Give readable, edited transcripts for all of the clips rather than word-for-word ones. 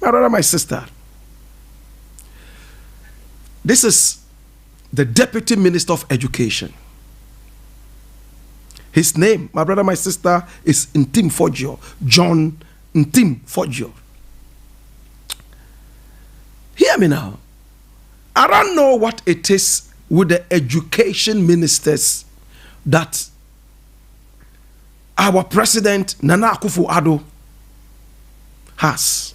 My brother, my sister, this is the Deputy Minister of Education. His name, my brother, my sister, is Ntim Fodio, John Ntim Fodio. Hear me now. I don't know what it is with the education ministers that our president, Nana Akufo-Addo, has.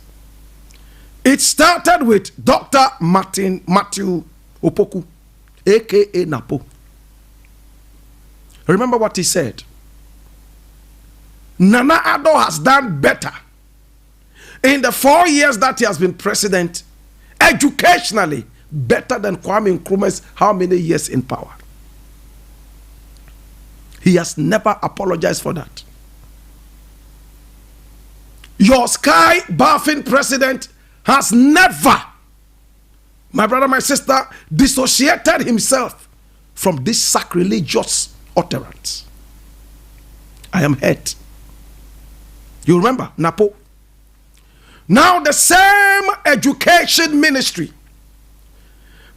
It started with Dr. Matthew Opoku, a.k.a. Napo. Remember what he said? Nana Addo has done better in the 4 years that he has been president, educationally, better than Kwame Nkrumah's how many years in power. He has never apologized for that. Your sky bathing president has never, my brother, my sister, dissociated himself from this sacrilegious utterance. I am hurt. You remember Napo? Now the same education ministry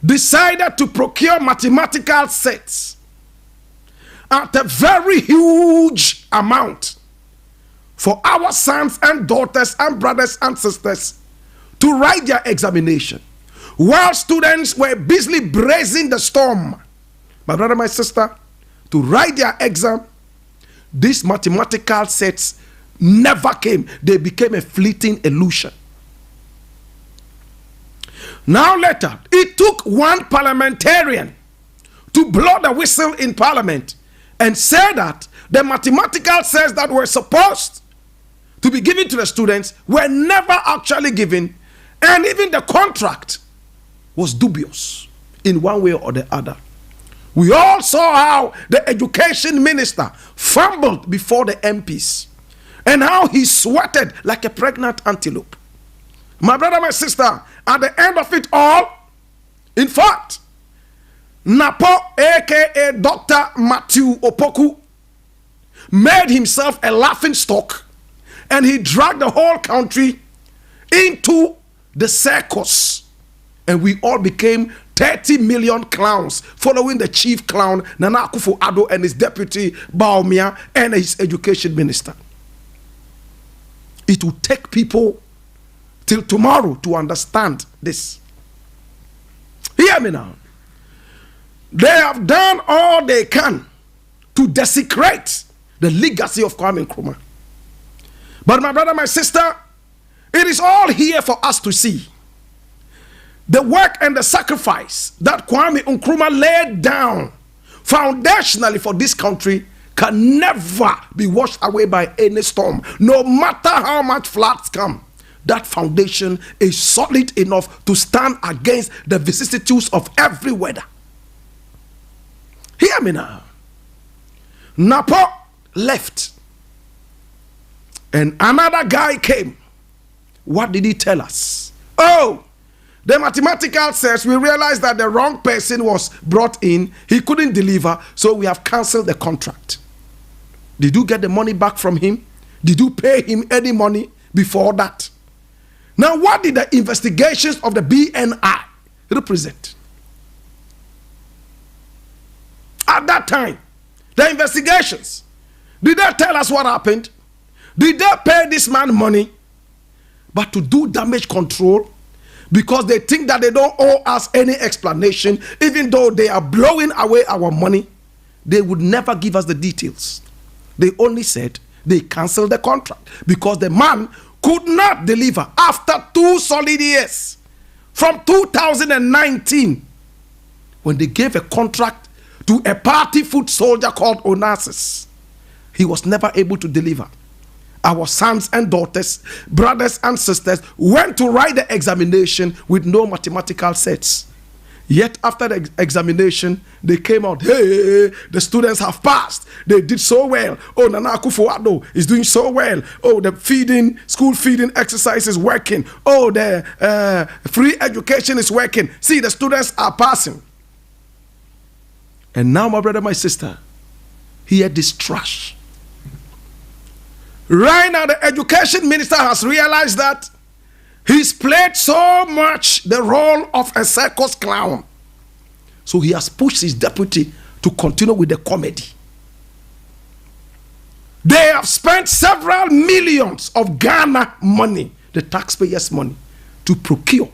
decided to procure mathematical sets at a very huge amount for our sons and daughters and brothers and sisters to write their examination, while students were busily braving the storm, my brother, my sister, to write their exam. These mathematical sets never came. They became a fleeting illusion. Now later, it took one parliamentarian to blow the whistle in parliament and say that the mathematical sets that were supposed to be given to the students were never actually given, and even the contract was dubious in one way or the other. We all saw how the education minister fumbled before the MPs and how he sweated like a pregnant antelope. My brother, my sister, at the end of it all, in fact, Napo, aka Dr. Matthew Opoku, made himself a laughing stock, and he dragged the whole country into the circus, and we all became 30 million clowns following the chief clown Nana Akufo-Addo and his deputy Baumia and his education minister. It will take people till tomorrow to understand this. Hear me now. They have done all they can to desecrate the legacy of Kwame Nkrumah. But my brother, my sister, it is all here for us to see. The work and the sacrifice that Kwame Nkrumah laid down foundationally for this country can never be washed away by any storm. No matter how much floods come, that foundation is solid enough to stand against the vicissitudes of every weather. Hear me now. Napo left, and another guy came. What did he tell us? Oh, the mathematical says we realized that the wrong person was brought in. He couldn't deliver, so we have cancelled the contract. Did you get the money back from him? Did you pay him any money before that? Now, what did the investigations of the BNI represent? At that time, the investigations, did they tell us what happened? Did they pay this man money? But to do damage control, because they think that they don't owe us any explanation, even though they are blowing away our money, they would never give us the details. They only said they canceled the contract because the man could not deliver after 2 solid years. From 2019, when they gave a contract to a party foot soldier called Onassis, he was never able to deliver. Our sons and daughters, brothers and sisters went to write the examination with no mathematical sets. Yet after the examination, they came out, hey, the students have passed. They did so well. Oh, Nana Akufo-Addo is doing so well. Oh, the school feeding exercise is working. Oh, the free education is working. See, the students are passing. And now, my brother, my sister, hear this trash. Right now, the education minister has realized that He's played so much the role of a circus clown. So he has pushed his deputy to continue with the comedy. They have spent several millions of Ghana money, the taxpayers' money, to procure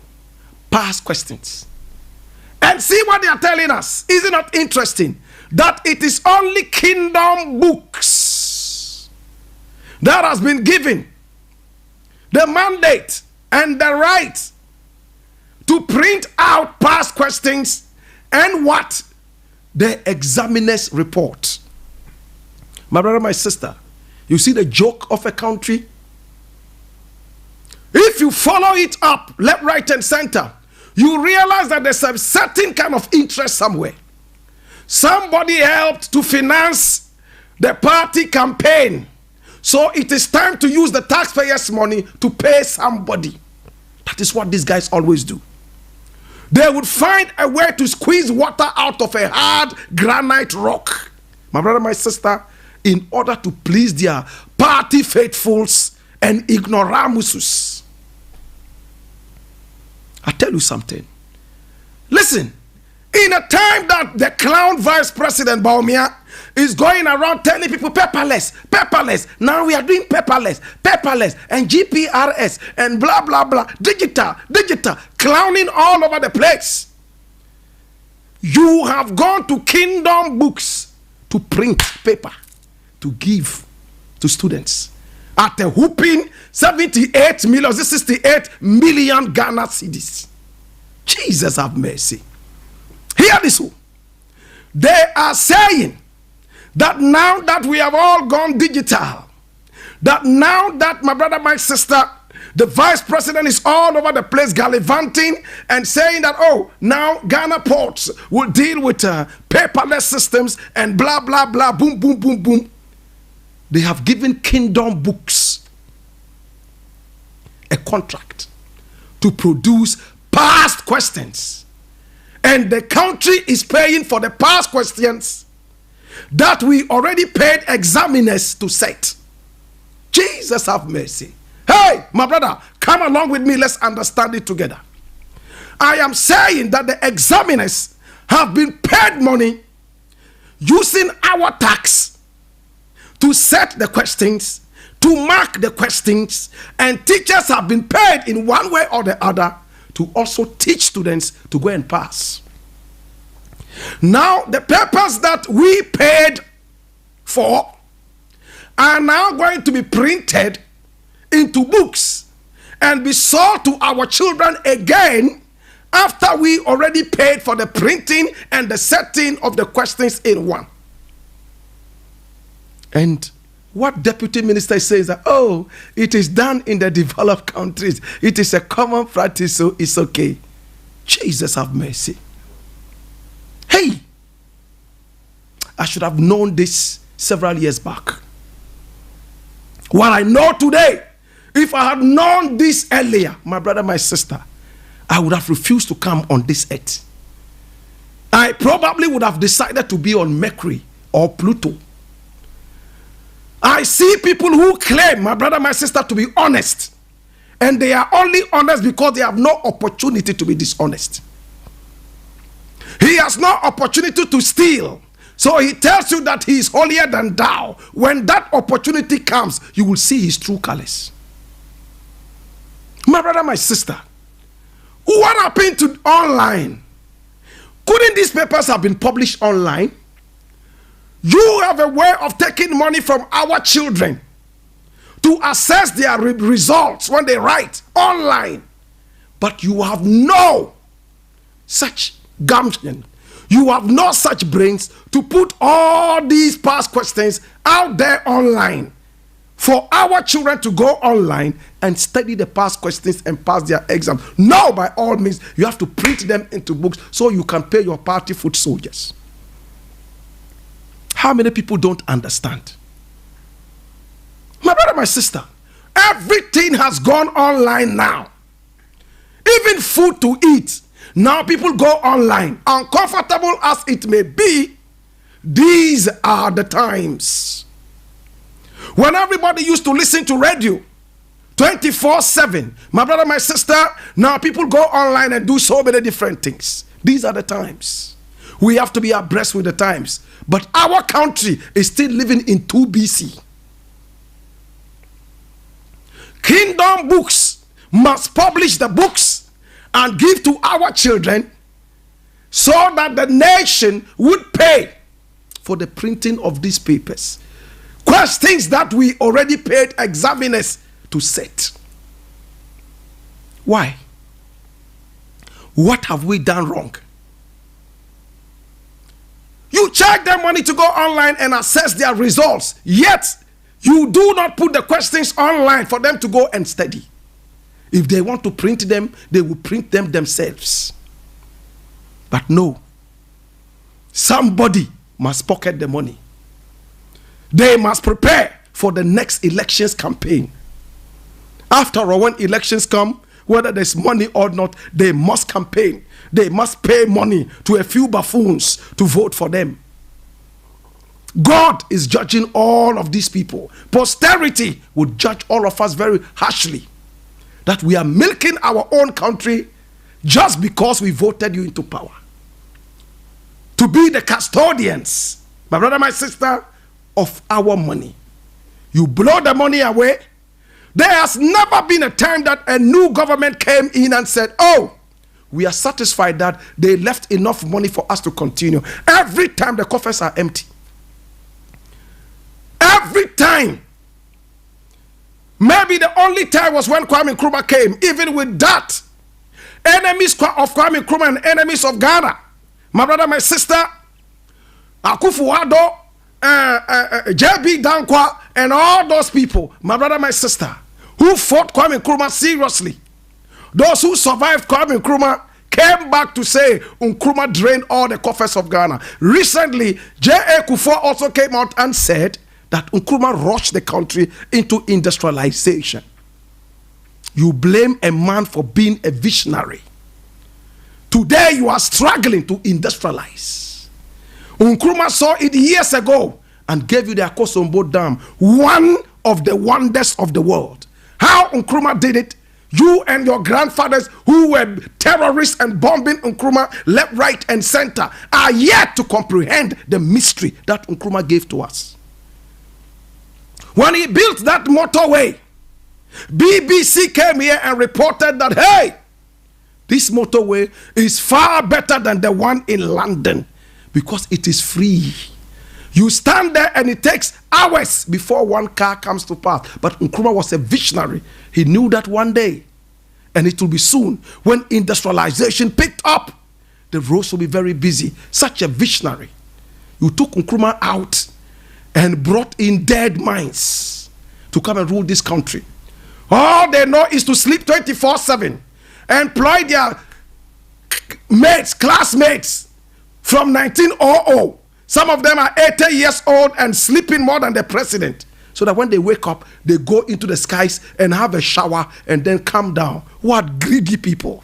past questions. And see what they are telling us. Is it not interesting that it is only Kingdom Books that has been given the mandate and the right to print out past questions and what? The examiner's report. My brother, my sister, you see the joke of a country? If you follow it up, left, right, and center, you realize that there's a certain kind of interest somewhere. Somebody helped to finance the party campaign. So it is time to use the taxpayers' money to pay somebody. That is what these guys always do. They would find a way to squeeze water out of a hard granite rock. My brother, my sister, in order to please their party faithfuls and ignoramuses. I tell you something. Listen, in a time that the clown vice president Baumia is going around telling people paperless, paperless. Now we are doing paperless, paperless, and GPRS, and blah, blah, blah. Digital, digital, clowning all over the place. You have gone to Kingdom Books to print paper, to give to students at a whooping 78 million, 68 million Ghana cedis. Jesus have mercy. Hear this one. They are saying that now that we have all gone digital, that now that, my brother, my sister, the vice president is all over the place gallivanting and saying that, oh, now Ghana ports will deal with paperless systems and blah, blah, blah, boom, boom, boom, boom. They have given Kingdom Books a contract to produce past questions. And the country is paying for the past questions that we already paid examiners to set. Jesus have mercy. Hey, my brother, come along with me. Let's understand it together. I am saying that the examiners have been paid money using our tax to set the questions, to mark the questions, and teachers have been paid in one way or the other to also teach students to go and pass. Now, the papers that we paid for are now going to be printed into books and be sold to our children again after we already paid for the printing and the setting of the questions in one. And what deputy minister says that, oh, it is done in the developed countries. It is a common practice, so it's okay. Jesus have mercy. Hey, I should have known this several years back. What I know today, if I had known this earlier, my brother, my sister, I would have refused to come on this earth. I probably would have decided to be on Mercury or Pluto. I see people who claim, my brother, my sister, to be honest. And they are only honest because they have no opportunity to be dishonest. He has no opportunity to steal. So he tells you that he is holier than thou. When that opportunity comes, you will see his true colors. My brother, my sister, what happened to online? Couldn't these papers have been published online? You have a way of taking money from our children to assess their results when they write online. But you have no such gumption. You have no such brains to put all these past questions out there online for our children to go online and study the past questions and pass their exam. No, by all means, you have to print them into books so you can pay your party foot soldiers. How many people don't understand? My brother, my sister, everything has gone online now. Even food to eat. Now people go online. Uncomfortable as it may be, these are the times. When everybody used to listen to radio 24/7. My brother, my sister, now people go online and do so many different things. These are the times. We have to be abreast with the times. But our country is still living in 2 BC. Kingdom books must publish the books and give to our children so that the nation would pay for the printing of these papers. Questions that we already paid examiners to set. Why? What have we done wrong? You charge them money to go online and assess their results, yet you do not put the questions online for them to go and study. If they want to print them, they will print them themselves. But no, somebody must pocket the money. They must prepare for the next elections campaign. After all, when elections come, whether there's money or not, they must campaign. They must pay money to a few buffoons to vote for them. God is judging all of these people. Posterity would judge all of us very harshly. That we are milking our own country just because we voted you into power. To be the custodians, my brother, my sister, of our money. You blow the money away. There has never been a time that a new government came in and said, oh, we are satisfied that they left enough money for us to continue. Every time the coffers are empty. Every time. Maybe the only time was when Kwame Nkrumah came. Even with that, enemies of Kwame Nkrumah and enemies of Ghana, my brother, my sister, Akufo-Addo, JB Dankwa, and all those people, my brother, my sister, who fought Kwame Nkrumah seriously. Those who survived Kwame Nkrumah came back to say Nkrumah drained all the coffers of Ghana. Recently, J.A. Kufuor also came out and said that Nkrumah rushed the country into industrialization. You blame a man for being a visionary. Today you are struggling to industrialize. Nkrumah saw it years ago and gave you the Akosombo Dam, one of the wonders of the world. How Nkrumah did it, you and your grandfathers who were terrorists and bombing Nkrumah left, right, and center are yet to comprehend the mystery that Nkrumah gave to us. When he built that motorway, BBC came here and reported that, hey, this motorway is far better than the one in London because it is free. You stand there and it takes hours before one car comes to pass. But Nkrumah was a visionary. He knew that one day, and it will be soon, when industrialization picked up, the roads will be very busy. Such a visionary. You took Nkrumah out and brought in dead minds to come and rule this country. All they know is to sleep 24/7, employ their mates, classmates from 1900. Some of them are 80 years old and sleeping more than the president. So that when they wake up, they go into the skies and have a shower and then come down. What greedy people.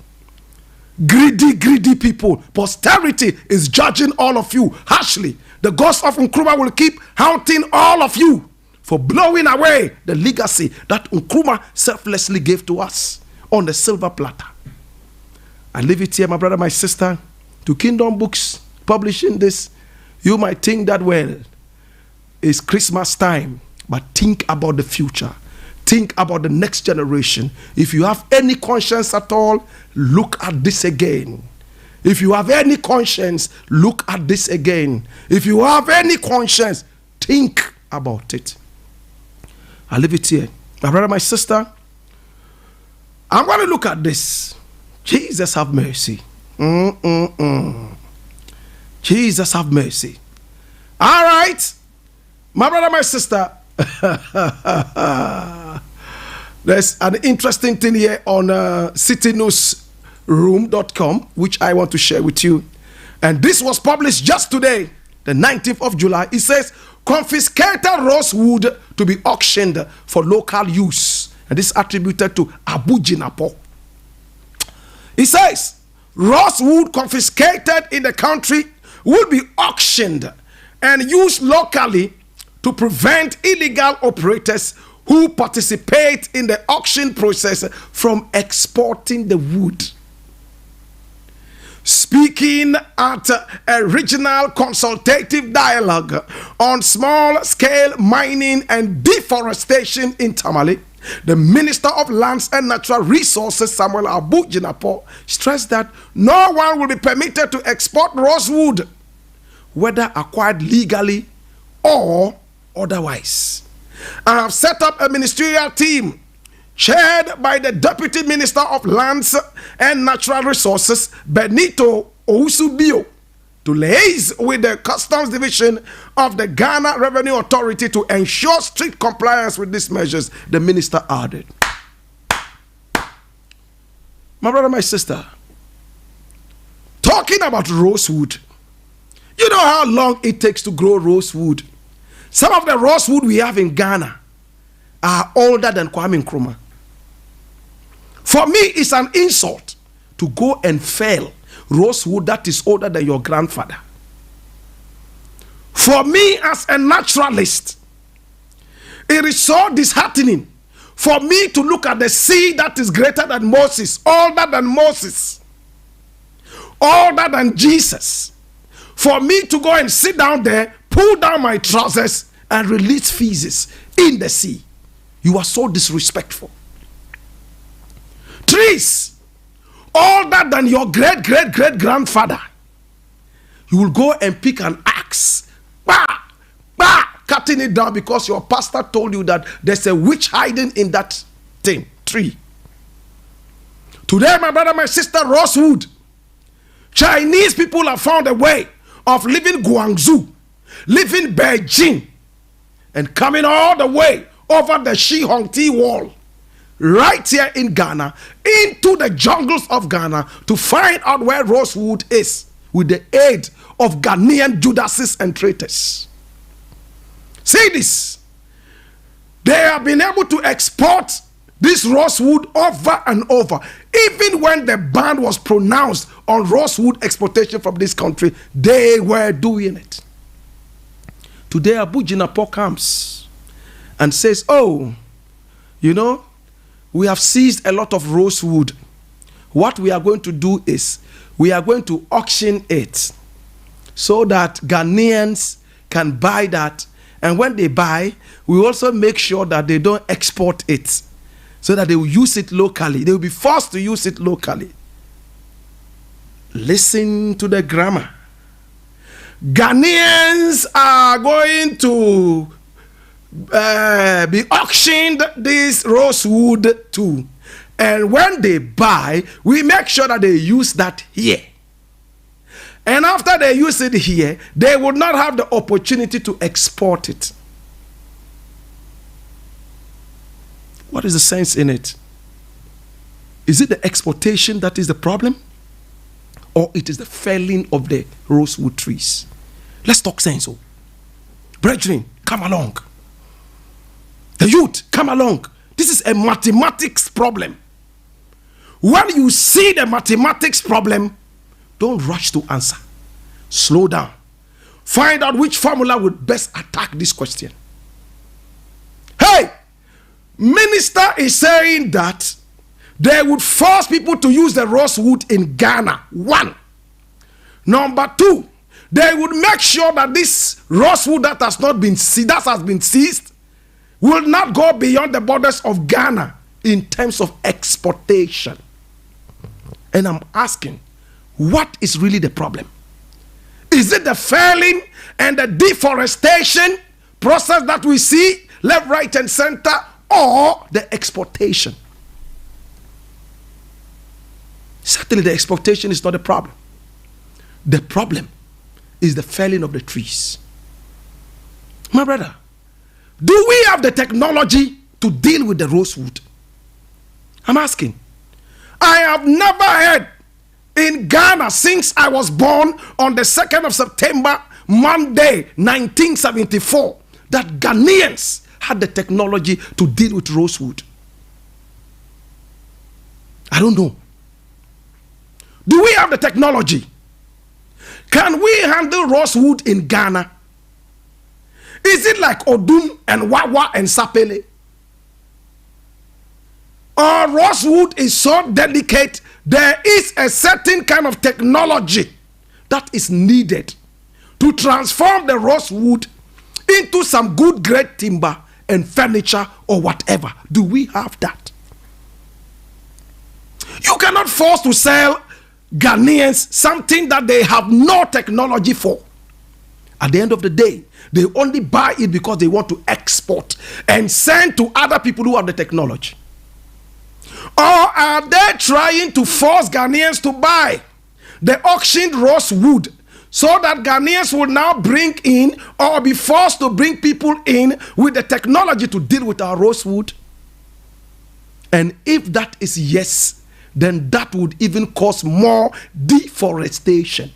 Greedy people. Posterity is judging all of you harshly. The ghost of Nkrumah will keep haunting all of you for blowing away the legacy that Nkrumah selflessly gave to us on the silver platter. I leave it here, my brother, my sister, to Kingdom Books publishing this. You might think that, well, it's Christmas time, but think about the future. Think about the next generation. If you have any conscience at all, look at this again. If you have any conscience, look at this again. If you have any conscience, think about it. I'll leave it here. My brother, my sister, I'm going to look at this. Jesus have mercy. Jesus have mercy. All right. My brother, my sister, there's an interesting thing here on citynewsroom.com, which I want to share with you. And this was published just today, the 19th of July. It says, confiscated rosewood to be auctioned for local use. And this is attributed to Abu Jinapo. It says, rosewood confiscated in the country will be auctioned and used locally to prevent illegal operators who participate in the auction process from exporting the wood. Speaking at a regional consultative dialogue on small-scale mining and deforestation in Tamale, the Minister of Lands and Natural Resources, Samuel Abu Jinapor, stressed that no one will be permitted to export rosewood, whether acquired legally or otherwise. I have set up a ministerial team chaired by the Deputy Minister of Lands and Natural Resources, Benito Ousubio, to liaise with the Customs Division of the Ghana Revenue Authority to ensure strict compliance with these measures, the minister added. My brother, my sister, talking about rosewood, you know how long it takes to grow rosewood. Some of the rosewood we have in Ghana are older than Kwame Nkrumah. For me, it's an insult to go and fell rosewood that is older than your grandfather. For me, as a naturalist, it is so disheartening for me to look at the sea that is greater than Moses, older than Moses, older than Jesus. For me to go and sit down there, pull down my trousers, and release feces in the sea. You are so disrespectful. Trees older than your great-great-great-grandfather, you will go and pick an axe, cutting it down because your pastor told you that there's a witch hiding in that tree. Today, my brother, my sister, rosewood, Chinese people have found a way of leaving Guangzhou, leaving Beijing, and coming all the way over the Shihongti Wall, right here in Ghana, into the jungles of Ghana to find out where rosewood is with the aid of Ghanaian Judases and traitors. See this. They have been able to export this rosewood over and over. Even when the ban was pronounced on rosewood exportation from this country, they were doing it. Today, Abu Jinapor comes and says, oh, you know, we have seized a lot of rosewood. What we are going to do is we are going to auction it so that Ghanaians can buy that. And when they buy, we also make sure that they don't export it so that they will use it locally. They will be forced to use it locally. Listen to the grammar. Ghanaians are going to be auctioned this rosewood too, and when they buy, we make sure that they use that here, and after they use it here, they would not have the opportunity to export it. What is the sense in it? Is it the exportation that is the problem, or it is the felling of the rosewood trees? Let's talk sense. Oh, brethren, come along. The youth, come along. This is a mathematics problem. When you see the mathematics problem, don't rush to answer. Slow down. Find out which formula would best attack this question. Hey, minister is saying that they would force people to use the rosewood in Ghana. 1. Number 2, they would make sure that this rosewood that has been seized will not go beyond the borders of Ghana in terms of exportation. And I'm asking, what is really the problem? Is it the felling and the deforestation process that we see left, right, and center, or the exportation? Certainly the exportation is not the problem. The problem is the felling of the trees. My brother, do we have the technology to deal with the rosewood? I'm asking. I have never heard in Ghana since I was born on the 2nd of September, Monday, 1974, that Ghanaians had the technology to deal with rosewood. I don't know. Do we have the technology? Can we handle rosewood in Ghana? Is it like Odum and Wawa and Sapele? or rosewood is so delicate, there is a certain kind of technology that is needed to transform the rosewood into some good grade timber and furniture or whatever. Do we have that? You cannot force to sell Ghanaians something that they have no technology for. At the end of the day, they only buy it because they want to export and send to other people who have the technology. Or are they trying to force Ghanaians to buy the auctioned rosewood so that Ghanaians will now bring in or be forced to bring people in with the technology to deal with our rosewood? And if that is yes, then that would even cause more deforestation.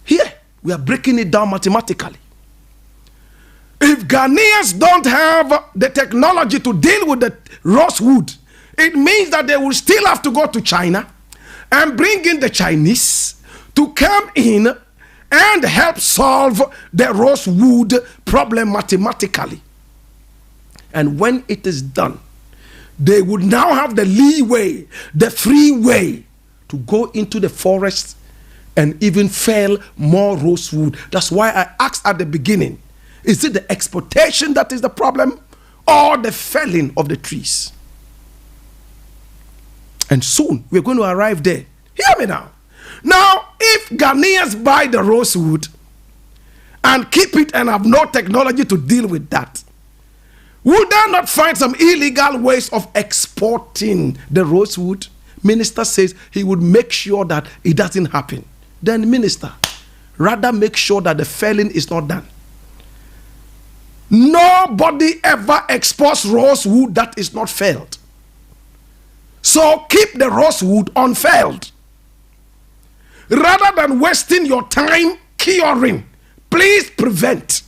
Here, we are breaking it down mathematically. If Ghanaians don't have the technology to deal with the rosewood, it means that they will still have to go to China and bring in the Chinese to come in and help solve the rosewood problem mathematically. And when it is done, they would now have the leeway, the free way to go into the forest and even fell more rosewood. That's why I asked at the beginning, is it the exportation that is the problem or the felling of the trees? And soon we're going to arrive there. Hear me now. Now, if Ghanaians buy the rosewood and keep it and have no technology to deal with that, would they not find some illegal ways of exporting the rosewood? Minister says he would make sure that it doesn't happen. Then minister, rather make sure that the felling is not done. Nobody ever exports rosewood that is not felled. So keep the rosewood unfelled. Rather than wasting your time curing, please prevent.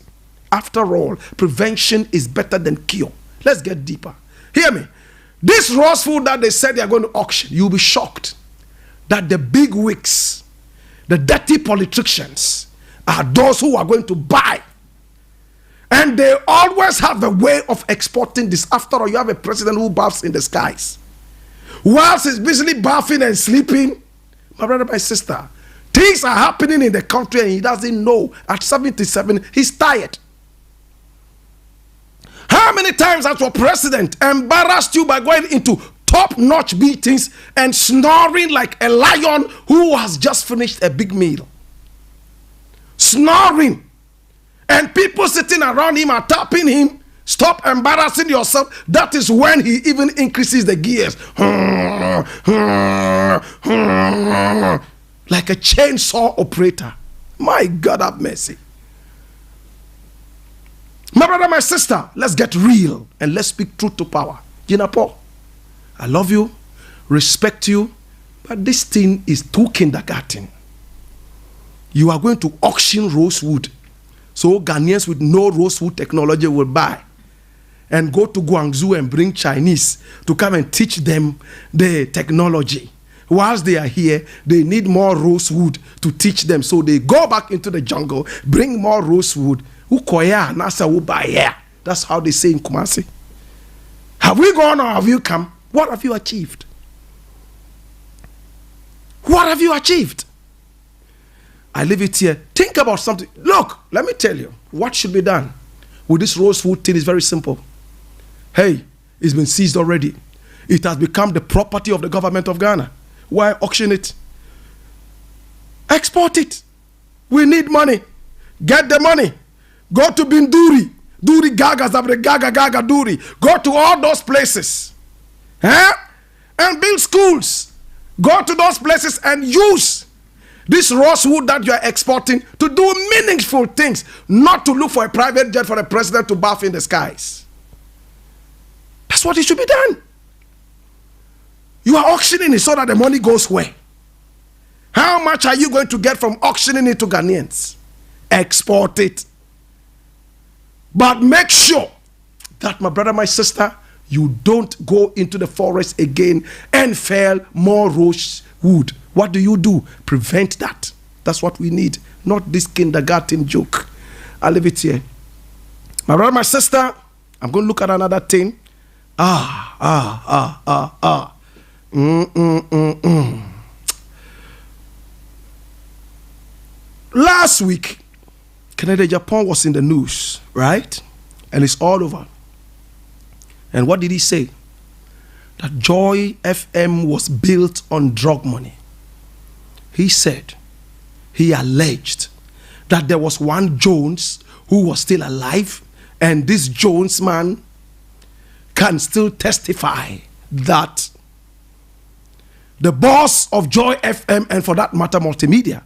After all, prevention is better than cure. Let's get deeper. Hear me. This rosewood that they said they are going to auction, you'll be shocked that the big wigs, the dirty politicians, are those who are going to buy. And they always have a way of exporting this. After all, you have a president who baths in the skies. Whilst he's busily bathing and sleeping, my brother, my sister, things are happening in the country and he doesn't know. At 77, he's tired. How many times has your president embarrassed you by going into top-notch meetings and snoring like a lion who has just finished a big meal? Snoring. And people sitting around him are tapping him. Stop embarrassing yourself. That is when he even increases the gears. Like a chainsaw operator. My God have mercy. My brother, my sister, let's get real and let's speak truth to power. Gina Paul, I love you, respect you, but this thing is too kindergarten. You are going to auction rosewood, so Ghanaians with no rosewood technology will buy and go to Guangzhou and bring Chinese to come and teach them the technology. Whilst they are here, they need more rosewood to teach them, so they go back into the jungle, bring more rosewood. That's how they say in Kumasi. Have we gone or have you come? What have you achieved? What have you achieved? I leave it here. Think about something. Look, let me tell you what should be done with this rosewood thing is very simple. Hey, it's been seized already. It has become the property of the government of Ghana. Why auction it? Export it. We need money. Get the money. Go to Binduri, Duri Gaga, Zabre Gaga, Gaga, Duri. Go to all those places. And build schools. Go to those places and use this rosewood that you are exporting to do meaningful things, not to look for a private jet for the president to bath in the skies. That's what it should be done. You are auctioning it so that the money goes where? How much are you going to get from auctioning it to Ghanaians? Export it. But make sure that, my brother, my sister, you don't go into the forest again and fell more rosewood. What do? Prevent that. That's what we need, not this kindergarten joke. I'll leave it here. My brother, my sister, I'm going to look at another thing Ah, ah, ah, ah, ah. Mm, mm, mm, mm. Last week, Canada Japan was in the news, right? And it's all over. And what did he say? That Joy FM was built on drug money. He said, he alleged that there was one Jones who was still alive, and this Jones man can still testify that the boss of Joy FM, and for that matter multimedia,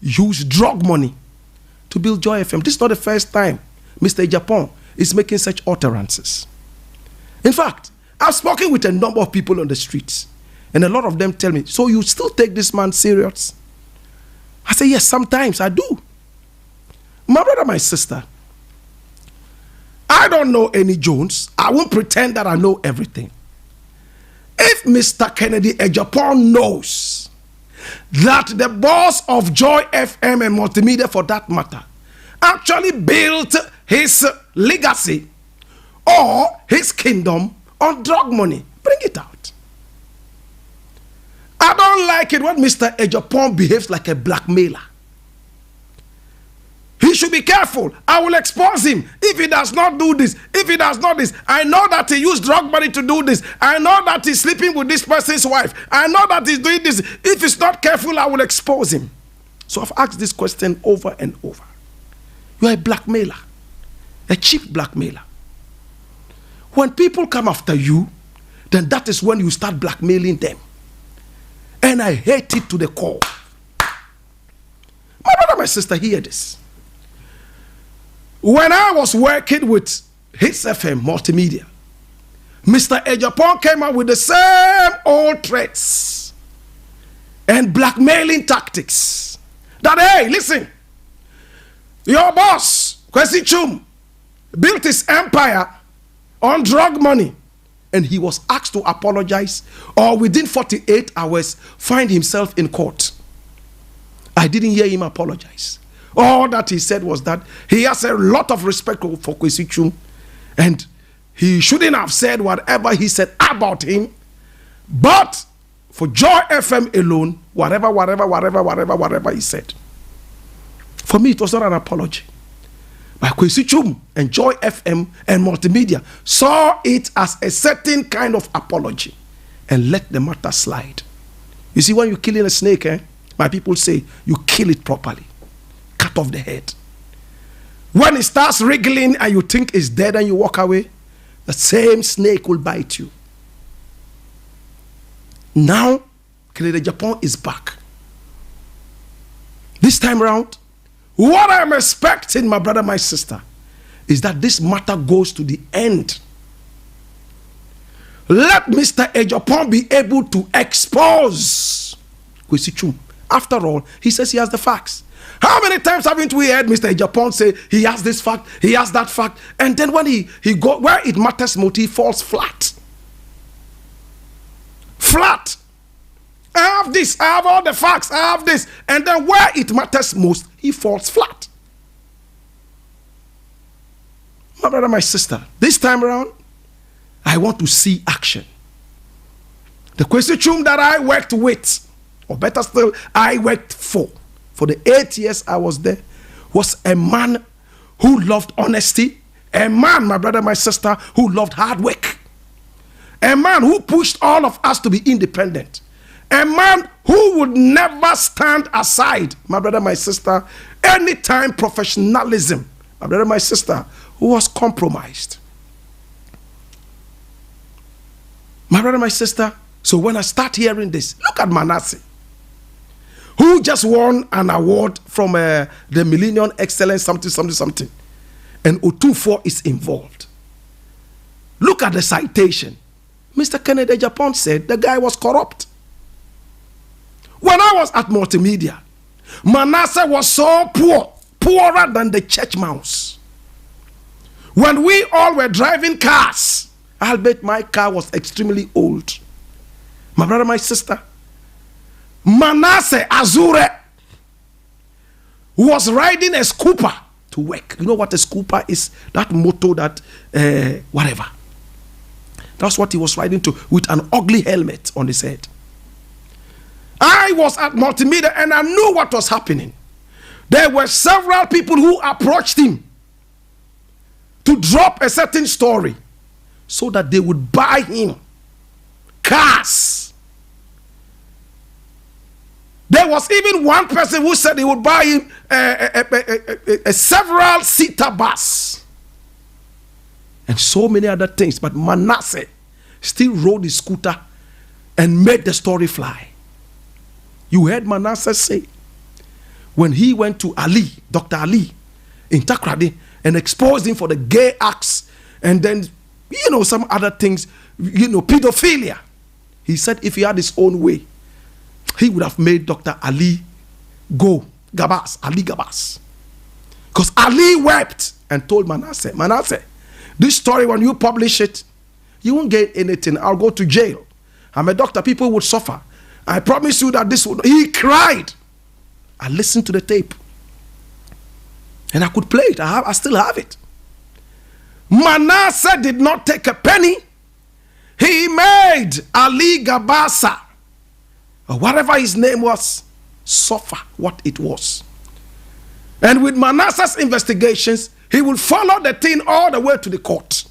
used drug money to build Joy FM. This is not the first time Mr. Japan is making such utterances. In fact, I've spoken with a number of people on the streets, and a lot of them tell me, so you still take this man serious? I say, yes, sometimes I do. My brother, my sister, I don't know any Jones. I won't pretend that I know everything. If Mr. Kennedy Ejapon knows that the boss of Joy FM and multimedia, for that matter, actually built his legacy or his kingdom on drug money, bring it out. I don't like it when Mr. Ejapon behaves like a blackmailer. He should be careful. I will expose him if he does not do this. If he does not this, I know that he used drug money to do this. I know that he's sleeping with this person's wife. I know that he's doing this. If he's not careful, I will expose him. So I've asked this question over and over. You are a blackmailer, a cheap blackmailer. When people come after you, then that is when you start blackmailing them. And I hate it to the core. My brother, my sister, hear this. When I was working with Hits FM Multimedia, Mr. Ejapon came out with the same old threats and blackmailing tactics. That, hey, listen, your boss, Kwesi Chum, built his empire on drug money, and he was asked to apologize or within 48 hours find himself in court. I didn't hear him apologize. All that he said was that he has a lot of respect for Kwesi Chum, and he shouldn't have said whatever he said about him. But for Joy FM alone, whatever he said, for me it was not an apology. But Kwesi Chum and Joy FM and multimedia saw it as a certain kind of apology and let the matter slide. You see, when you're killing a snake, my people say you kill it properly. Cut off the head. When it starts wriggling and you think it's dead and you walk away, the same snake will bite you. Now, Canada Japan is back. This time around, what I'm expecting, my brother, my sister, is that this matter goes to the end. Let Mr. Ejapon be able to expose Kwesi Chum. After all, he says he has the facts. How many times haven't we heard Mr. Ejapon say he has this fact, he has that fact, and then when he go where it matters most, he falls flat. Flat. I have this, I have all the facts, I have this, and then where it matters most, he falls flat. My brother, my sister, this time around, I want to see action. The Kwesi Chum that I worked with, or better still, I worked for the 8 years I was there, was a man who loved honesty, a man, my brother, my sister, who loved hard work, a man who pushed all of us to be independent, a man who would never stand aside, my brother, my sister, anytime professionalism, my brother, my sister, who was compromised. My brother, my sister, so when I start hearing this, look at Manasseh, who just won an award from the Millennium Excellence something, and Otufo is involved. Look at the citation. Mr. Kennedy Japan said the guy was corrupt. When I was at multimedia, Manasseh was so poor, poorer than the church mouse. When we all were driving cars, albeit my car was extremely old. My brother, my sister, Manasseh Azure was riding a scooper to work. You know what a scooper is? That motor that, whatever. That's what he was riding to, with an ugly helmet on his head. I was at multimedia and I knew what was happening. There were several people who approached him to drop a certain story so that they would buy him cars. There was even one person who said he would buy him a several-seater bus. And so many other things. But Manasseh still rode his scooter and made the story fly. You heard Manasseh say, when he went to Ali, Dr. Ali, in Takrady, and exposed him for the gay acts, and then, some other things, pedophilia. He said if he had his own way, he would have made Dr. Ali go, Ali Gabas. Because Ali wept and told Manasseh, this story, when you publish it, you won't get anything. I'll go to jail. I'm a doctor. People would suffer. I promise you that this would. He cried. I listened to the tape. And I could play it. I still have it. Manasseh did not take a penny. He made Ali Gabasa, or whatever his name was, suffer what it was. And with Manasseh's investigations, he will follow the thing all the way to the court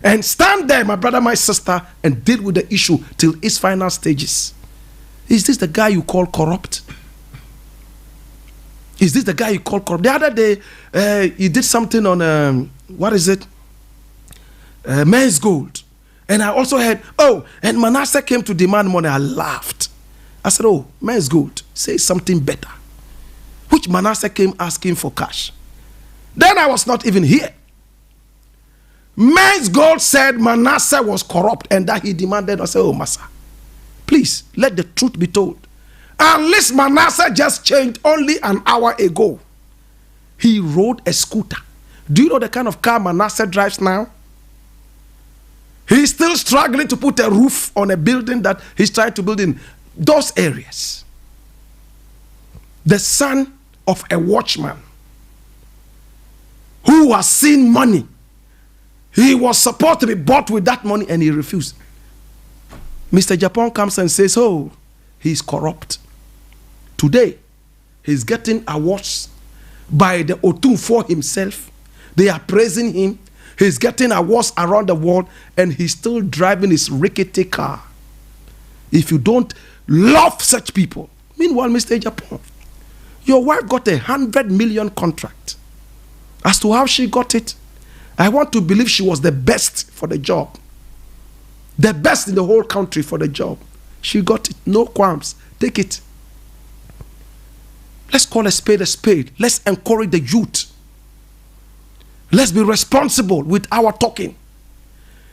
and stand there, my brother, my sister, and deal with the issue till its final stages. Is this the guy you call corrupt? Is this the guy you call corrupt? The other day, he did something on, Men's Gold. And I also heard, and Manasseh came to demand money. I laughed. I said, Men's Gold, say something better. Which Manasseh came asking for cash. Then I was not even here. Men's Gold said Manasseh was corrupt and that he demanded. I said, Massa, please let the truth be told. At least Manasseh just changed only an hour ago. He rode a scooter. Do you know the kind of car Manasseh drives now? He's still struggling to put a roof on a building that he's trying to build in those areas. The son of a watchman who has seen money. He was supposed to be bought with that money and he refused. Mr. Japan comes and says, he's corrupt. Today, he's getting awards by the Otun for himself. They are praising him. He's getting awards around the world and he's still driving his rickety car. If you don't love such people. Meanwhile, Mr. Japan, your wife got 100 million contract. As to how she got it, I want to believe she was the best for the job. The best in the whole country for the job. She got it. No qualms. Take it. Let's call a spade a spade. Let's encourage the youth. Let's be responsible with our talking.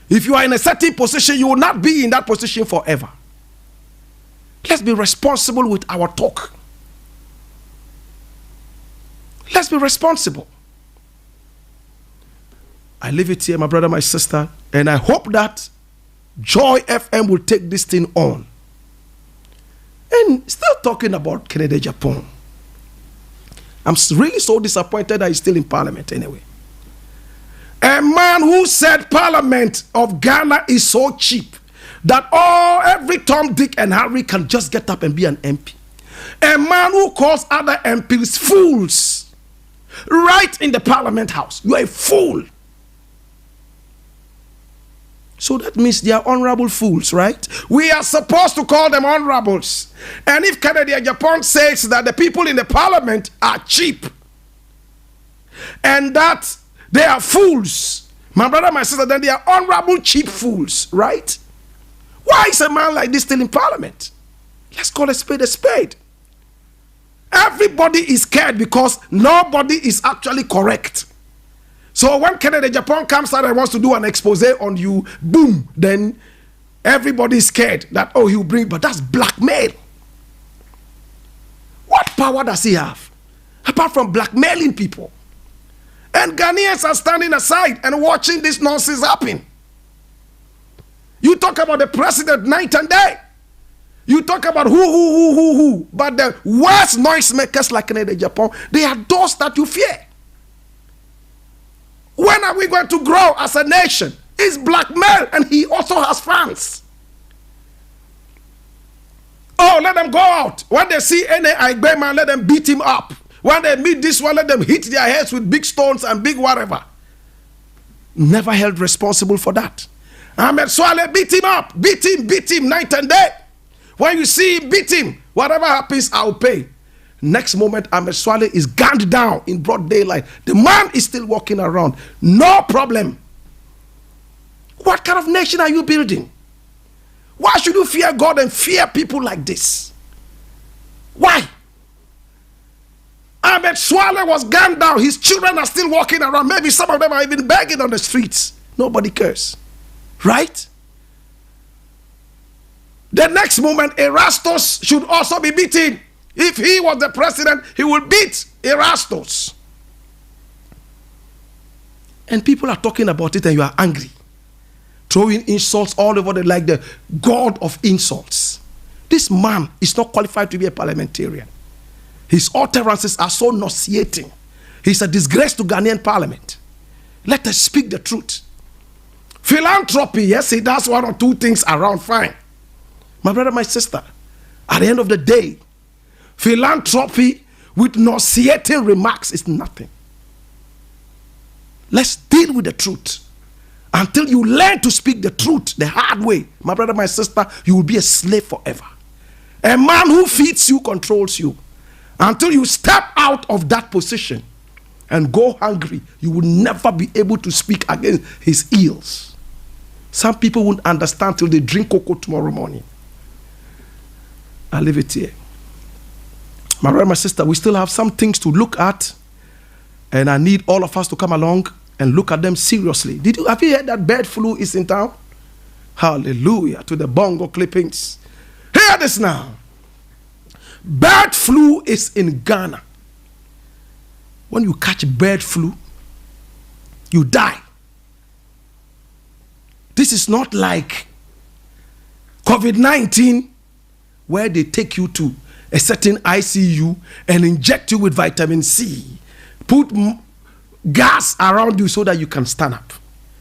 If you are in a certain position, you will not be in that position forever. Let's be responsible with our talk. Let's be responsible. I leave it here, my brother, my sister, and I hope that Joy FM will take this thing on. And still talking about Kennedy Japan. I'm really so disappointed that he's still in Parliament anyway. A man who said Parliament of Ghana is so cheap that every Tom, Dick, and Harry can just get up and be an MP. A man who calls other MPs fools right in the Parliament House. You are a fool. So that means they are honorable fools, right? We are supposed to call them honorables. And if Kennedy Japan says that the people in the Parliament are cheap and that they are fools, my brother, my sister, then they are honorable cheap fools, right? Why is a man like this still in Parliament? Let's call a spade a spade. Everybody is scared because nobody is actually correct. So when Kennedy Japan comes out and wants to do an expose on you, boom, then everybody is scared that, he'll bring, but that's blackmail. What power does he have? Apart from blackmailing people. And Ghanaians are standing aside and watching this nonsense happen. You talk about the president night and day. You talk about who. But the worst noisemakers like Kennedy Japan, they are those that you fear. When are we going to grow as a nation? It's blackmail, and he also has fans. Oh, let them go out. When they see any Igbe man, let them beat him up. When they meet this one, let them hit their heads with big stones and big whatever. Never held responsible for that. Ahmed Swale, beat him up. Beat him night and day. When you see him, beat him. Whatever happens, I'll pay. Next moment, Ahmed Swale is gunned down in broad daylight. The man is still walking around. No problem. What kind of nation are you building? Why should you fear God and fear people like this? Why? Ahmed Swale was gunned down. His children are still walking around. Maybe some of them are even begging on the streets. Nobody cares. Right? The next moment, Erastus should also be beaten. If he was the president, he would beat Erastus. And people are talking about it and you are angry. Throwing insults all over like the god of insults. This man is not qualified to be a parliamentarian. His utterances are so nauseating. He's a disgrace to Ghanaian parliament. Let us speak the truth. Philanthropy, yes, he does one or two things around, fine. My brother, my sister, at the end of the day, philanthropy with nauseating remarks is nothing. Let's deal with the truth. Until you learn to speak the truth the hard way, my brother, my sister, you will be a slave forever. A man who feeds you controls you. Until you step out of that position and go hungry, you will never be able to speak against his ills. Some people won't understand till they drink cocoa tomorrow morning. I'll leave it here. My brother, my sister, we still have some things to look at, and I need all of us to come along and look at them seriously. Have you heard that bird flu is in town? Hallelujah to the bongo clippings. Hear this now. Bird flu is in Ghana. When you catch bird flu, you die. This is not like COVID-19, where they take you to a certain ICU and inject you with vitamin C, put gas around you so that you can stand up.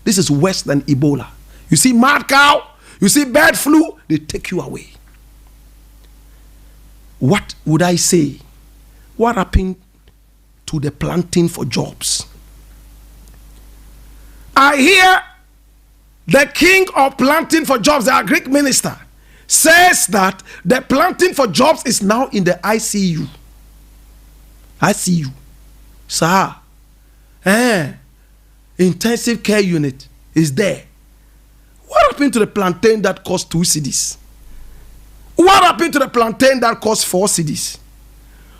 This is worse than Ebola. You see mad cow, you see bird flu, they take you away. What would I say? What happened to the planting for jobs? I hear the king of planting for jobs, the agric minister, says that the planting for jobs is now in the ICU. ICU. Sir. Intensive care unit is there. What happened to the plantain that cost 2 cedis? What happened to the plantain that cost 4 cedis?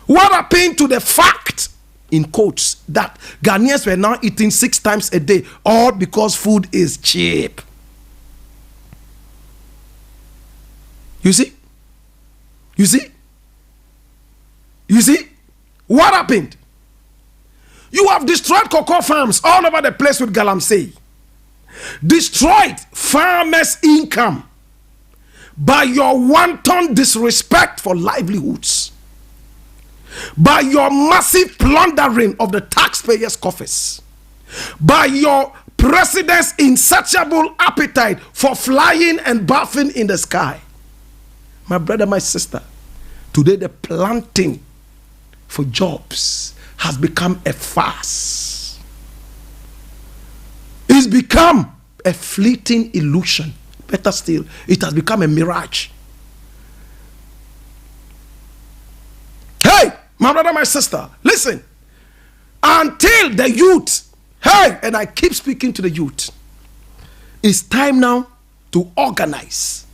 What happened to the fact, in quotes, that Ghanaians were now eating 6 times a day, all because food is cheap? You see? You see? You see? What happened? You have destroyed cocoa farms all over the place with Galamsey. Destroyed farmers' income by your wanton disrespect for livelihoods, by your massive plundering of the taxpayers' coffers, by your president's insatiable appetite for flying and bathing in the sky. My brother, my sister, today the planting for jobs has become a farce. It's become a fleeting illusion. Better still, it has become a mirage. Hey, my brother, my sister, listen. Until the youth, hey, and I keep speaking to the youth, it's time now to organize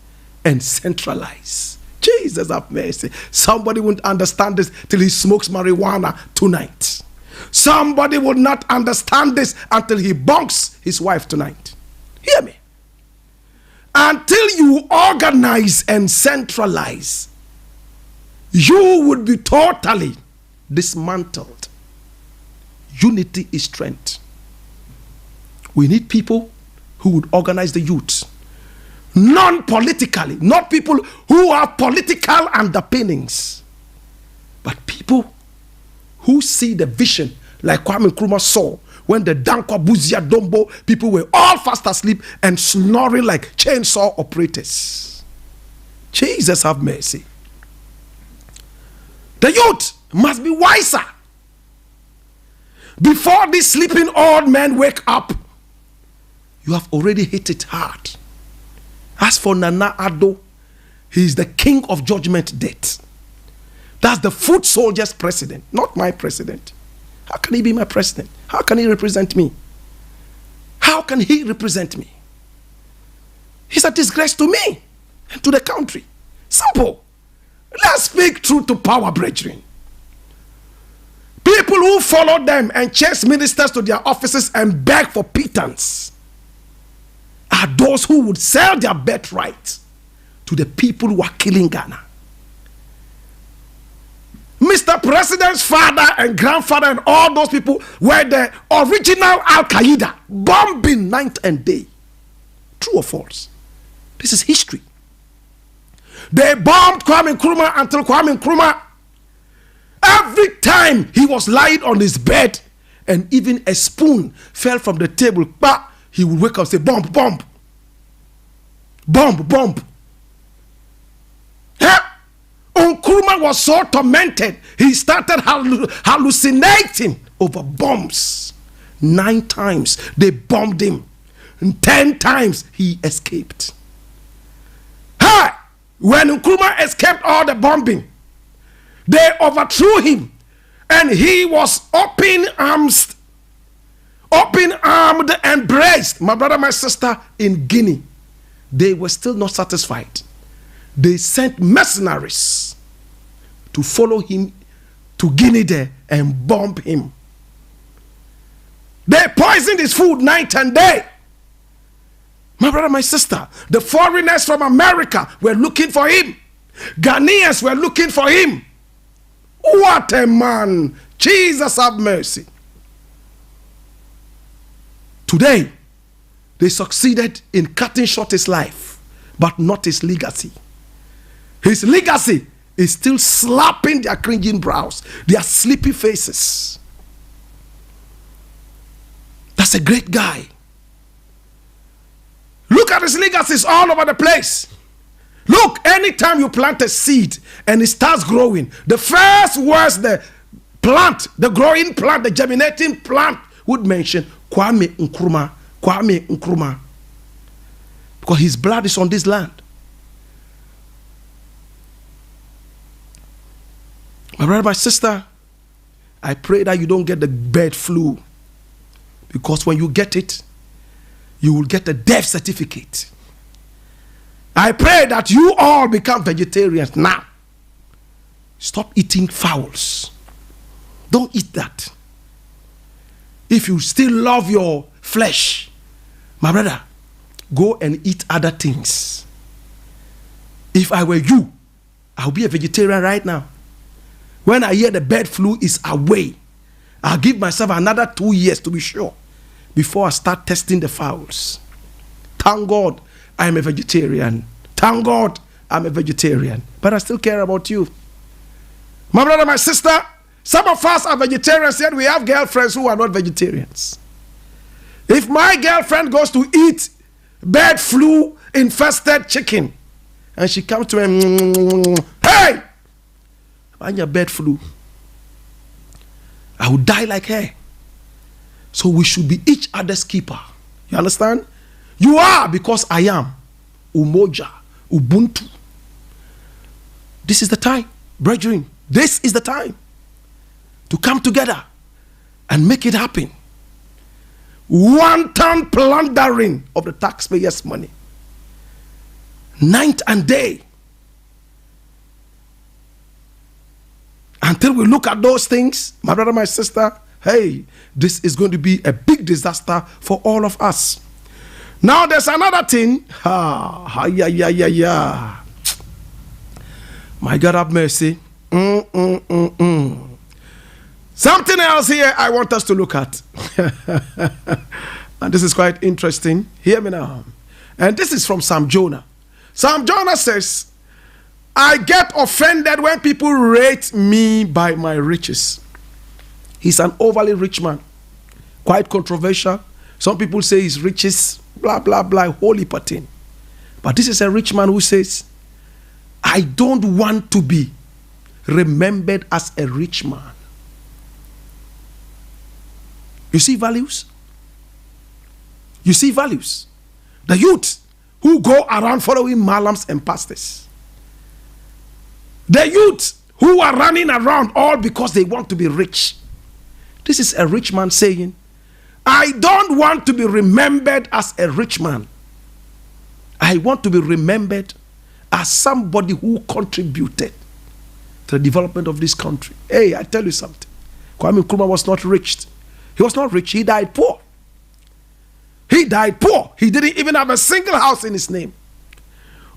and centralize. Jesus have mercy. Somebody won't understand this till he smokes marijuana tonight. Somebody will not understand this until he bonks his wife tonight. Hear me. Until you organize and centralize, you would be totally dismantled. Unity is strength. We need people who would organize the youth. Non-politically, not people who have political underpinnings, but people who see the vision like Kwame Nkrumah saw when the Danko Buzia Dombo people were all fast asleep and snoring like chainsaw operators. Jesus have mercy. The youth must be wiser. Before these sleeping old men wake up, you have already hit it hard. As for Nana Addo, he is the king of judgment debt. That's the foot soldiers president, not my president. How can he be my president? How can he represent me? How can he represent me? He's a disgrace to me and to the country. Simple. Let's speak truth to power, brethren. People who follow them and chase ministers to their offices and beg for pittance are those who would sell their birthright to the people who are killing Ghana. Mr. President's father and grandfather and all those people were the original Al-Qaeda, bombing night and day. True or false? This is history. They bombed Kwame Nkrumah until Kwame Nkrumah, every time he was lying on his bed and even a spoon fell from the table, he would wake up and say, bomb, bomb. Bomb, bomb. Nkrumah was so tormented, he started hallucinating over bombs. 9 times they bombed him. And 10 times he escaped. When Nkrumah escaped all the bombing, they overthrew him and he was open-armed and braced. My brother, my sister, in Guinea, they were still not satisfied. They sent mercenaries to follow him to Guinea there and bomb him. They poisoned his food night and day. My brother, my sister, the foreigners from America were looking for him. Ghanaians were looking for him. What a man. Jesus have mercy. Today, they succeeded in cutting short his life, but not his legacy. His legacy is still slapping their cringing brows, their sleepy faces. That's a great guy. Look at his legacies all over the place. Look, anytime you plant a seed and it starts growing, the first words the plant, the growing plant, the germinating plant would mention Kwame Nkrumah, Kwame Nkrumah. Because his blood is on this land. My brother, my sister, I pray that you don't get the bird flu. Because when you get it, you will get a death certificate. I pray that you all become vegetarians now. Stop eating fowls. Don't eat that. If you still love your flesh, my brother, go and eat other things. If I were you, I'll be a vegetarian right now. When I hear the bird flu is away, I'll give myself another 2 years to be sure before I start testing the fowls. Thank God I'm a vegetarian. Thank God I'm a vegetarian. But I still care about you. My brother, my sister, some of us are vegetarians, yet we have girlfriends who are not vegetarians. If my girlfriend goes to eat bird flu infested chicken and she comes to me, hey, I'm your bird flu, I will die like her. So we should be each other's keeper. You understand? You are because I am. Umoja, Ubuntu. This is the time, brethren. This is the time to come together and make it happen. Wanton plundering of the taxpayers' money. Night and day. Until we look at those things, my brother, my sister, hey, this is going to be a big disaster for all of us. Now there's another thing. My God have mercy. Something else here I want us to look at. And this is quite interesting. Hear me now. And this is from Sam Jonah. Sam Jonah says, I get offended when people rate me by my riches. He's an overly rich man. Quite controversial. Some people say his riches, blah, blah, blah, holy patin. But this is a rich man who says, I don't want to be remembered as a rich man. You see values? You see values. The youth who go around following malams and pastors. The youth who are running around all because they want to be rich. This is a rich man saying, I don't want to be remembered as a rich man. I want to be remembered as somebody who contributed to the development of this country. Hey, I tell you something. Kwame Nkrumah was not rich. He was not rich. He died poor. He died poor. He didn't even have a single house in his name.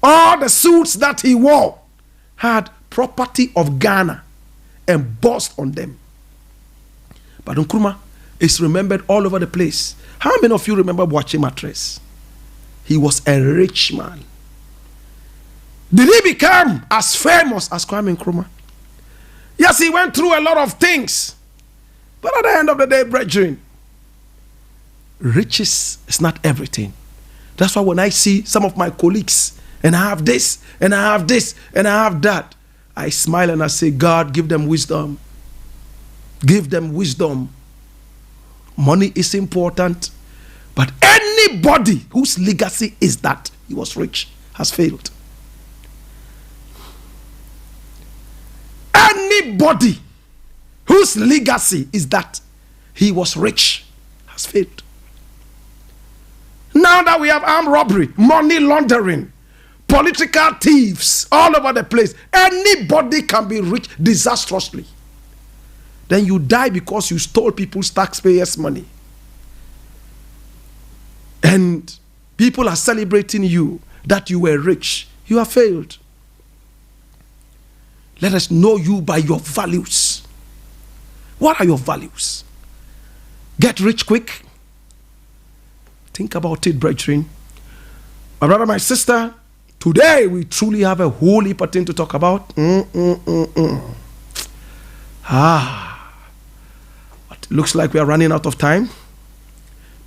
All the suits that he wore had property of Ghana embossed on them. But Nkrumah is remembered all over the place. How many of you remember watching Mattress? He was a rich man. Did he become as famous as Kwame Nkrumah? Yes, he went through a lot of things. But at the end of the day, brethren, riches is not everything. That's why when I see some of my colleagues, and I have this, and I have this, and I have that, I smile and I say, God, give them wisdom. Give them wisdom. Money is important, but anybody whose legacy is that he was rich has failed. Anybody whose legacy is that he was rich has failed. Now that we have armed robbery, money laundering, political thieves all over the place, anybody can be rich disastrously. Then you die because you stole people's taxpayers' money. And people are celebrating you that you were rich. You have failed. Let us know you by your values. What are your values? Get rich quick. Think about it, brethren. My brother, my sister, today we truly have a whole heap of things to talk about. But it looks like we are running out of time.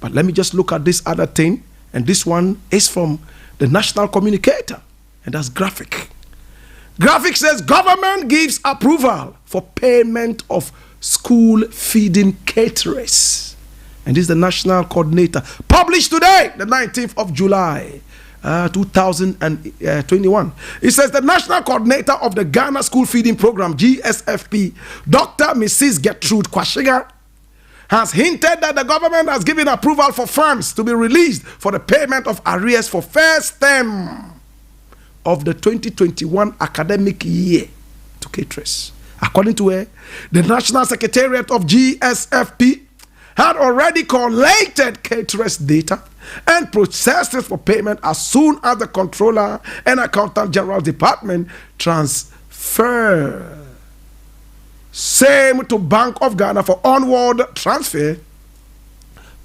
But let me just look at this other thing. And this one is from the National Communicator. And that's Graphic. Graphic says government gives approval for payment of school feeding caterers. And this is the National Coordinator. Published today, the 19th of July, 2021. It says the National Coordinator of the Ghana School Feeding Program, GSFP, Dr. Mrs. Gertrude Kwashiga, has hinted that the government has given approval for funds to be released for the payment of arrears for first term of the 2021 academic year to caterers. According to her, the National Secretariat of GSFP had already collated caterers' data and processed it for payment as soon as the Controller and Accountant General Department transfer same to Bank of Ghana for onward transfer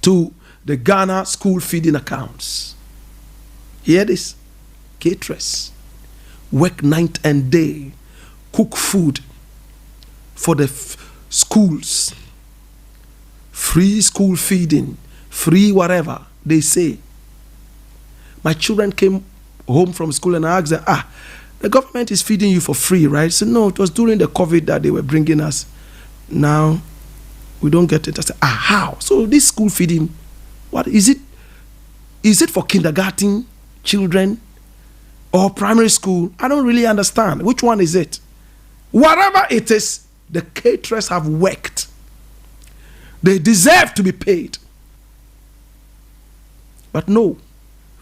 to the Ghana school feeding accounts. Hear this. Caterers work night and day, cook food for the schools, free school feeding, free whatever they say. My children came home from school and I asked them, the government is feeding you for free, right? So no, it was during the COVID that they were bringing us. Now we don't get it. I said, how? So this school feeding, what is it? Is it for kindergarten children or primary school? I don't really understand. Which one is it? Whatever it is, the caterers have worked. They deserve to be paid. But no,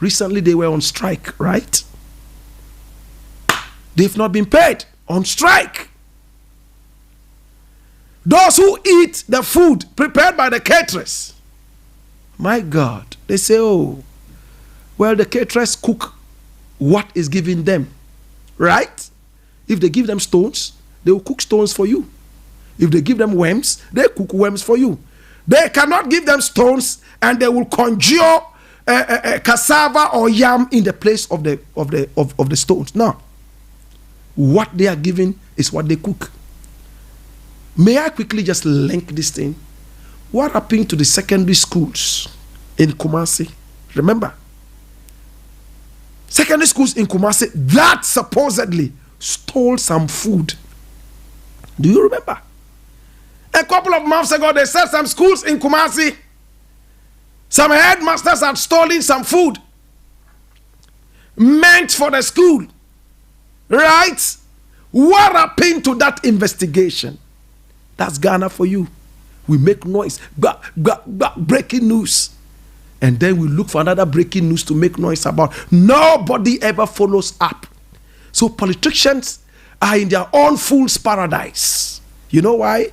recently they were on strike, right? They've not been paid, on strike. Those who eat the food prepared by the caterers, my God, they say, oh, well, the caterers cook what is given them, right? If they give them stones, they will cook stones for you. If they give them worms, they cook worms for you. They cannot give them stones and they will conjure cassava or yam in the place of the stones. No. What they are given is what they cook. May I quickly just link this thing? What happened to the secondary schools in Kumasi? Remember? Secondary schools in Kumasi that supposedly stole some food. Do you remember? A couple of months ago, they said some schools in Kumasi, some headmasters had stolen some food meant for the school. Right? What happened to that investigation? That's Ghana for you. We make noise, breaking news. And then we look for another breaking news to make noise about. Nobody ever follows up. So politicians are in their own fool's paradise. You know why?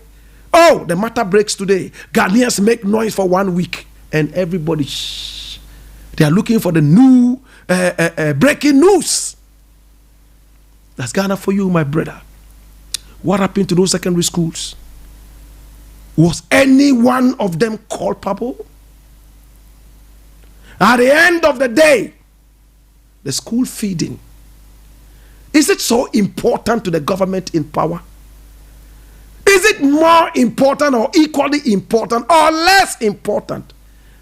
Oh, the matter breaks today. Ghanaians make noise for 1 week. And everybody, shh. They are looking for the new breaking news. That's Ghana for you, my brother. What happened to those secondary schools? Was any one of them culpable? At the end of the day, the school feeding, is it so important to the government in power? Is it more important or equally important or less important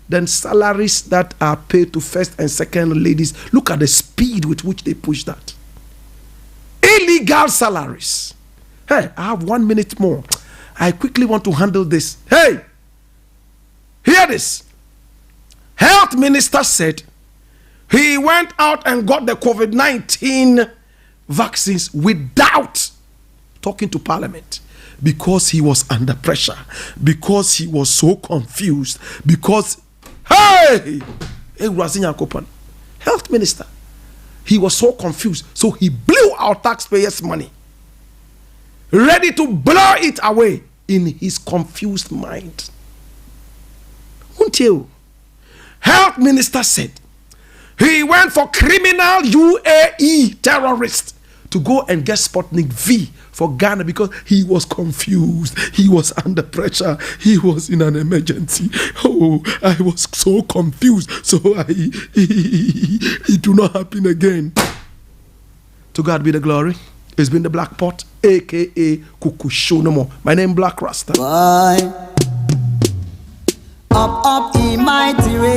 than salaries that are paid to first and second ladies? Look at the speed with which they push that. Illegal salaries. Hey, I have 1 minute more. I quickly want to handle this. Hey, hear this. Health minister said he went out and got the COVID-19 vaccines without talking to Parliament because he was under pressure, because he was so confused, because, hey, health minister, he was so confused, so he blew our taxpayers' money, ready to blow it away in his confused mind. Until health minister said he went for criminal UAE terrorist to go and get Sputnik V for Ghana because he was confused. He was under pressure. He was in an emergency. Oh, I was so confused. So it do not happen again. To God be the glory. It's been the Black Pot, aka Kukushonomo. My name Blakk Rasta. Why? Up, in mighty way.